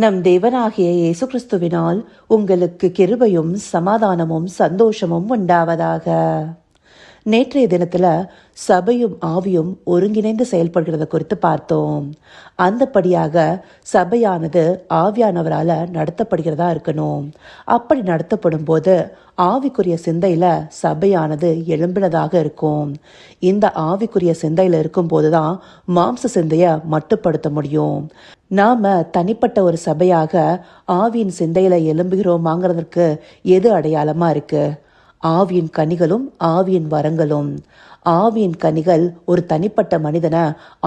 நம் தேவனாகிய இயேசு கிறிஸ்துவினால் உங்களுக்கு கிருபையும் சமாதானமும் சந்தோஷமும் உண்டாவதாக. நேற்றைய தினத்துல சபையும் ஆவியும் ஒருங்கிணைந்து செயல்படுகிறத குறித்து பார்த்தோம். அந்தபடியாக சபையானது ஆவியானவரால நடத்தப்படுகிறதா இருக்கணும். அப்படி நடத்தப்படும் போது ஆவிக்குரிய சிந்தையில சபையானது எழும்பினதாக இருக்கும். இந்த ஆவிக்குரிய சிந்தையில இருக்கும் போதுதான் மாம்ச சிந்தைய மட்டுப்படுத்த முடியும். நாம தனிப்பட்ட ஒரு சபையாக ஆவியின் சிந்தையில எழும்புகிறோமாங்கிறதுக்கு எது அடையாளமா இருக்கு? ஆவியின் கனிகளும் ஆவியின் வரங்களும். ஆவியின் கனிகள் ஒரு தனிப்பட்ட மனிதனை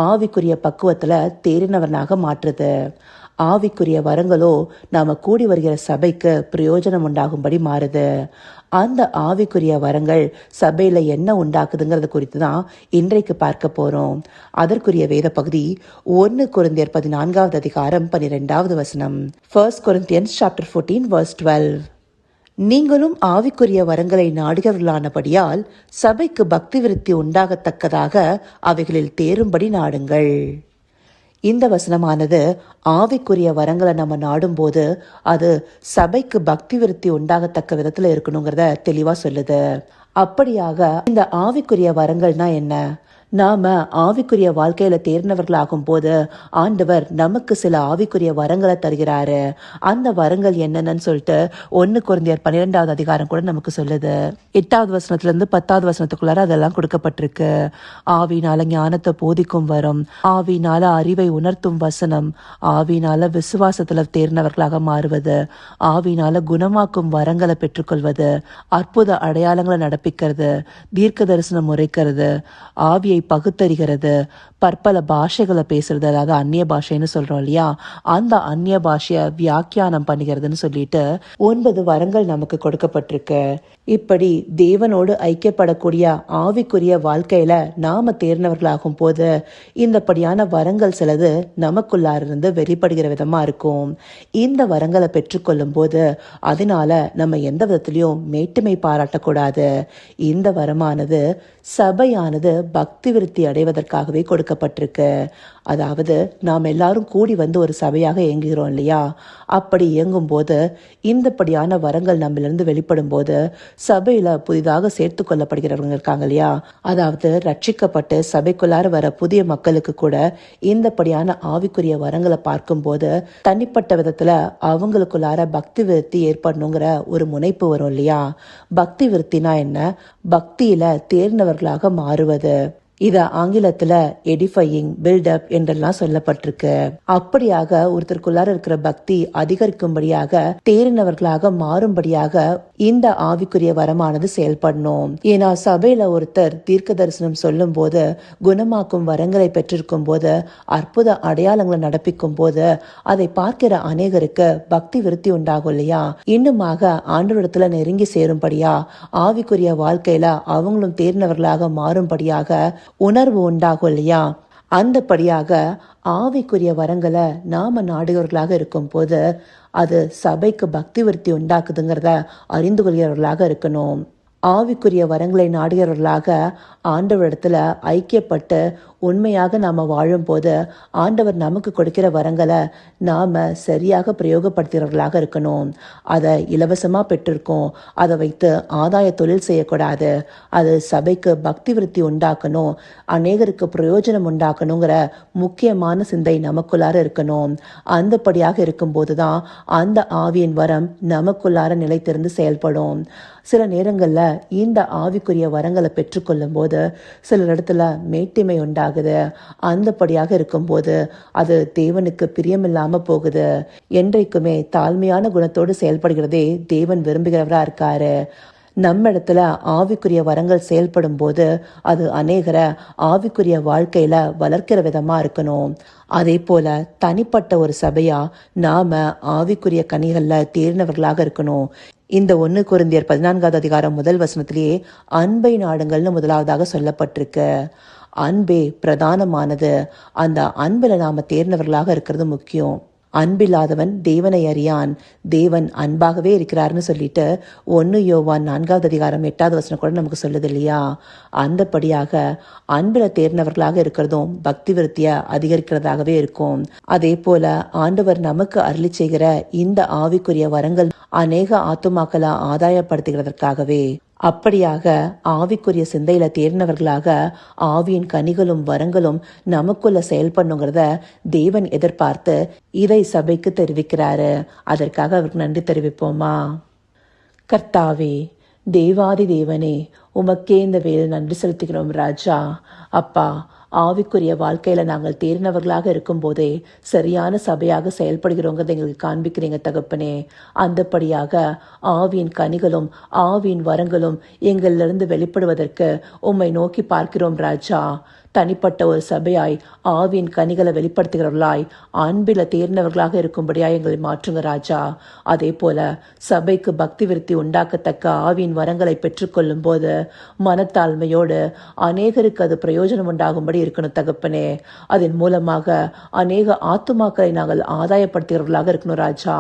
ஆவிக்குரிய பக்குவத்துல தேறினவனாக மாற்றுது. ஆவிக்குரிய வரங்களோ நாம கூடி வருகிற சபைக்கு பிரயோஜனம் உண்டாகும்படி மாறுது. அந்த ஆவிக்குரிய வரங்கள் சபையில என்ன உண்டாக்குதுங்கிறது குறித்து தான் இன்றைக்கு பார்க்க போறோம். அதற்குரிய வேத பகுதி 1 கொரிந்தியர் 14வது அதிகாரம் 12வது வசனம். 1 Corinthians chapter 14 verse 12. நீங்களும் ஆவிக்குரிய வரங்களை நாடுகிறவர்களானபடியால் சபைக்கு பக்தி விருத்தி உண்டாகத்தக்கதாக அவைகளில் தேரும்படி நாடுங்கள். இந்த வசனமானது ஆவிக்குரிய வரங்களை நம்ம நாடும்போது அது சபைக்கு பக்தி விருத்தி உண்டாகத்தக்க விதத்துல இருக்கணுங்கிறத தெளிவா சொல்லுது. அப்படியாக இந்த ஆவிக்குரிய வரங்கள்னா என்ன? நாம ஆவிக்குரிய வாழ்க்கையில தேர்ந்தவர்களாகும் போது ஆண்டவர் நமக்கு சில ஆவிக்குரிய வரங்களை தருகிறாரு. அந்த வரங்கள் என்னென்னு சொல்லிட்டு 1 கொரிந்தியர் 12வது அதிகாரம் கூட நமக்கு சொல்லுது. 8வது வசனத்துல இருந்து 10வது வசனத்துக்குள்ளார அதெல்லாம் கொடுக்கப்பட்டிருக்கு. ஆவியினால ஞானத்தை போதிக்கும் வரம், ஆவியினால அறிவை உணர்த்தும் வசனம், ஆவியினால விசுவாசத்துல தேர்ந்தவர்களாக மாறுவது, ஆவியினால குணமாக்கும் வரங்களை பெற்றுக்கொள்வது, அற்புத அடையாளங்களை நடப்பிக்கிறது, தீர்க்க தரிசனம் உரைக்கிறது, ஆவியை பகுத்தறிகிறது, பற்பல பாஷைகளை பேசுறது, அதாவது அந்நிய பாஷைன்னு சொல்றோம் இல்லையா, அந்த அந்நிய பாஷைய வியாக்கியானம் பண்ணுகிறதுன்னு சொல்லிட்டு 9 வரங்கள் நமக்கு கொடுக்கப்பட்டிருக்கு. இப்படி தேவனோடு ஐக்கியப்படக்கூடிய ஆவிக்குரிய வாழ்க்கையில நாம தேர்ந்தவர்களாகும் போது இந்தபடியான வரங்கள் சிலது நமக்குள்ளார இருந்து வெளிப்படுகிற விதமா இருக்கும். இந்த வரங்களை பெற்றுக்கொள்ளும் போது அதனால நம்ம எந்த விதத்திலையும் மேட்டுமை பாராட்டக்கூடாது. இந்த வரமானது சபையானது பக்தி விருத்தி அடைவதற்காகவே கொடுக்கப்பட்டிருக்கு. அதாவது நாம் எல்லாரும் கூடி வந்து ஒரு சபையாக இயங்குகிறோம் இல்லையா, அப்படி இயங்கும் போது இந்தபடியான வரங்கள் நம்மிலிருந்து வெளிப்படும் போது சபையில புதிதாக சேர்த்து கொள்ளப்படுகிறவங்க இருக்காங்க இல்லையா, அதாவது ரட்சிக்கப்பட்டு சபைக்குள்ளார வர புதிய மக்களுக்கு கூட இந்தபடியான ஆவிக்குரிய வரங்களை பார்க்கும் போது தனிப்பட்ட விதத்துல அவங்களுக்குள்ளார பக்தி விருத்தி ஏற்படணுங்கிற ஒரு முனைப்பு வரும் இல்லையா. பக்தி விருத்தினா என்ன? பக்தியில தேர்ந்தவர்களாக மாறுவது. இத ஆங்கிலத்துல எடிஃபையிங், பில்டப் என்றெல்லாம் சொல்லப்பட்டிருக்கு. அப்படியாக ஒருத்தருக்குள்ளார இருக்கிற பக்தி அதிகரிக்கும்படியாக தேறினவர்களாக மாறும்படியாக இந்த ஆவிக்குரிய வரமானது செயல்படணும். ஏன்னா சபையில ஒருத்தர் தீர்க்க தரிசனம் சொல்லும் போது, குணமாக்கும் வரங்களை பெற்றிருக்கும் போது, அற்புத அடையாளங்களை நடப்பிக்கும் போது அதை பார்க்கிற அநேகருக்கு பக்தி விருத்தி உண்டாகும் இல்லையா. இன்னுமாக ஆண்டவரிடத்துல நெருங்கி சேரும்படியா ஆவிக்குரிய வாழ்க்கையில அவங்களும் தேர்ந்தவர்களாக மாறும்படியாக உணர்வு உண்டாகும் இல்லையா. அந்தபடியாக ஆவிக்குரிய வரங்களை நாம நாடுகிறவர்களாக இருக்கும் போது அது சபைக்கு பக்தி விருத்தி உண்டாக்குதுங்கிறத அறிந்து கொள்கிறவர்களாக இருக்கணும். ஆவிக்குரிய வரங்களை நாடுகிறவர்களாக ஆண்டவரிடத்துல ஐக்கியப்பட்டு உண்மையாக நாம வாழும் போது ஆண்டவர் நமக்கு கொடுக்கிற வரங்களை நாம சரியாக பிரயோகப்படுத்துகிறவர்களாக இருக்கணும். அதை இலவசமா பெற்றிருக்கோம், அதை வைத்து ஆதாய தொழில் செய்யக்கூடாது. அது சபைக்கு பக்தி விருத்தி உண்டாக்கணும், அநேகருக்கு பிரயோஜனம் உண்டாக்கணுங்கிற முக்கியமான சிந்தை நமக்குள்ளார இருக்கணும். அந்தபடியாக இருக்கும் போதுதான் அந்த ஆவியின் வரம் நமக்குள்ளார நிலைத்திருந்து செயல்படும். சில நேரங்கள்ல இந்த ஆவிக்குரிய வரங்களை பெற்றுக்கொள்ளும் போது சில இடத்துல மேட்டிமை உண்டாகுது. அந்தபடியாக இருக்கும்போது அது தேவனுக்கு பிரியமில்லாம போகுது. என்றைக்குமே தாழ்மையான குணத்தோடு செயல்படுகிறதே தேவன் விரும்புகிறவரா இருக்காரு. நம்ம இடத்துல ஆவிக்குரிய வரங்கள் செயல்படும் போது அது அநேகரை ஆவிக்குரிய வாழ்க்கையில வளர்க்கிற விதமா இருக்கணும். அதே போல தனிப்பட்ட ஒரு சபையா நாம ஆவிக்குரிய கனிகள்ல தேர்ந்தவர்களாக இருக்கணும். இந்த 1 கொரிந்தியர் 14வது அதிகாரம் முதல் வசனத்திலேயே அன்பை நாடுங்கள்னு முதலாவதாக சொல்லப்பட்டிருக்கு. அன்பே பிரதானமானது. அந்த அன்புல நாம தேர்ந்தவர்களாக இருக்கிறது முக்கியம். அன்பில்லாதவன் தேவனை அறியான், தேவன் அன்பாகவே இருக்கிறார்னு சொல்லிட்டு 1 யோவான் 4வது அதிகாரம் 8வது வசனம் கூட நமக்கு சொல்லுது இல்லையா? அந்தபடியாக அன்பில தேர்ந்தவர்களாக இருக்கிறதும் பக்தி விருத்திய அதிகரிக்கிறதாகவே இருக்கும். அதே போல ஆண்டவர் நமக்கு அருளி செய்கிற இந்த ஆவிக்குரிய வரங்கள் அநேக ஆத்துமாக்களை ஆதாயப்படுத்துகிறதற்காகவே. அப்படியாக ஆவிக்குரிய சிந்தையில தேர்ந்தவர்களாக ஆவியின் கனிகளும் வரங்களும் நமக்குள்ள செயல்படணுங்கிறத தேவன் எதிர்பார்த்து இதை சபைக்கு தெரிவிக்கிறாரு. அதற்காக அவருக்கு நன்றி தெரிவிப்போமா? கர்த்தாவே, தேவாதி தேவனே, உமக்கே இந்த வேலை நன்றி செலுத்துகிறோம் ராஜா. அப்பா, ஆவிக்குரிய வாழ்க்கையில நாங்கள் தேர்ந்தவர்களாக இருக்கும் போதே சரியான சபையாக செயல்படுகிறோங்கிறத எங்களுக்கு காண்பிக்கிறீங்க தகப்பனே. அந்தபடியாக ஆவியின் கனிகளும் ஆவியின் வரங்களும் எங்களிலிருந்து வெளிப்படுவதற்கு உம்மை நோக்கி பார்க்கிறோம் ராஜா. தனிப்பட்ட ஒரு சபையாய் ஆவியின் கனிகளை வெளிப்படுத்துகிறவர்களாய் அன்பில தேர்ந்தவர்களாக இருக்கும்படியாய் எங்களை மாற்றுங்க ராஜா. அதே போல சபைக்கு பக்தி விருத்தி உண்டாக்கத்தக்க ஆவியின் வரங்களை பெற்றுக்கொள்ளும் போது மனத்தாழ்மையோடு அநேகருக்கு அது பிரயோஜனம் உண்டாகும்படி இருக்கணும் தகப்பனே. அதன் மூலமாக அநேக ஆத்துமாக்களை நாங்கள் ஆதாயப்படுத்துகிறவர்களாக இருக்கணும் ராஜா.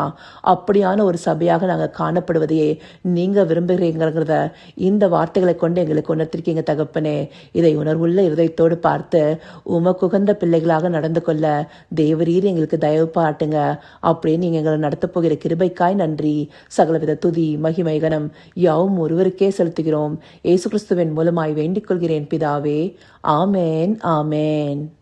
அப்படியான ஒரு சபையாக நாங்கள் காணப்படுவதையே நீங்க விரும்புகிறீங்கிறத இந்த வார்த்தைகளை கொண்டு எங்களுக்கு உணர்த்திருக்கீங்க தகப்பனே. இதை உணர்வுள்ள இருதயத்தோடு பார்த்து உமக்குகந்த பிள்ளைகளாக நடந்து கொள்ள தேவரீர் எங்களுக்கு தயவு பாட்டுங்க. அப்படின்னு நீங்க எங்களை நடத்தப் போகிற கிருபைக்காய் நன்றி. சகலவித துதி மகிமை கனம் யாவும் ஒருவருக்கே செலுத்துகிறோம். இயேசு கிறிஸ்துவின் மூலமாய் வேண்டிக் கொள்கிறேன் பிதாவே. ஆமேன், ஆமேன்.